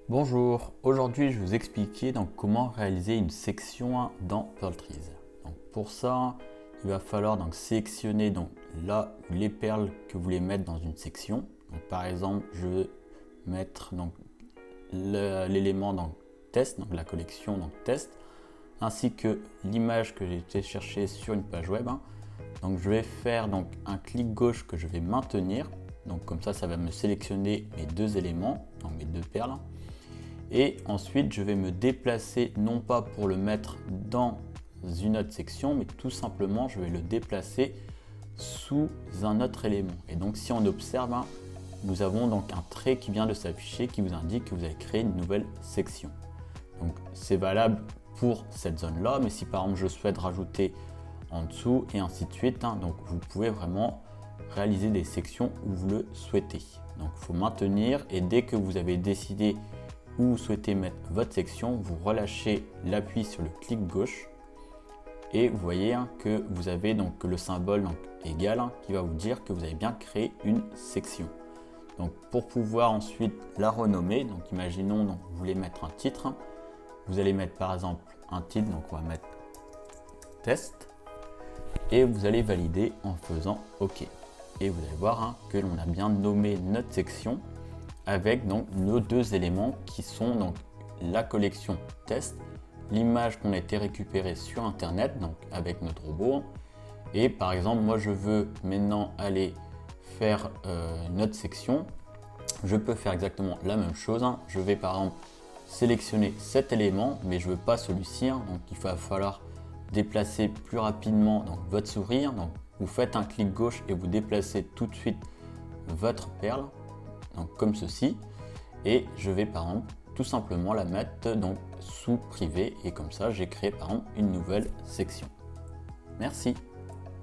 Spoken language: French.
Bonjour, aujourd'hui je vais vous expliquer donc comment réaliser une section dans Perltrees. Donc pour ça, il va falloir donc sélectionner donc là où les perles que vous voulez mettre dans une section. Donc par exemple, je vais mettre donc l'élément donc test, donc la collection donc test, ainsi que l'image que j'ai été chercher sur une page web. Donc je vais faire donc un clic gauche que je vais maintenir. Donc comme ça va me sélectionner mes deux éléments, donc mes deux perles. Et ensuite, je vais me déplacer, non pas pour le mettre dans une autre section, mais tout simplement, je vais le déplacer sous un autre élément. Et donc, si on observe, nous avons donc un trait qui vient de s'afficher qui vous indique que vous avez créé une nouvelle section. Donc, c'est valable pour cette zone-là, mais si par exemple, je souhaite rajouter en dessous et ainsi de suite, donc vous pouvez vraiment réaliser des sections où vous le souhaitez. Donc, il faut maintenir et dès que vous avez décidé où vous souhaitez mettre votre section, vous relâchez l'appui sur le clic gauche et vous voyez que vous avez donc le symbole donc égal qui va vous dire que vous avez bien créé une section. Donc pour pouvoir ensuite la renommer, donc imaginons donc vous voulez mettre un titre, vous allez mettre par exemple un titre, donc on va mettre test et vous allez valider en faisant OK. Et vous allez voir que l'on a bien nommé notre section avec donc nos deux éléments qui sont donc la collection test, l'image qu'on a été récupérée sur internet donc avec notre robot, et par exemple moi je veux maintenant aller faire une autre section, je peux faire exactement la même chose, je vais par exemple sélectionner cet élément mais je veux pas celui-ci, donc il va falloir déplacer plus rapidement donc votre souris, donc vous faites un clic gauche et vous déplacez tout de suite votre perle, donc comme ceci, et je vais par exemple tout simplement la mettre donc sous privé et comme ça j'ai créé par exemple une nouvelle section. Merci.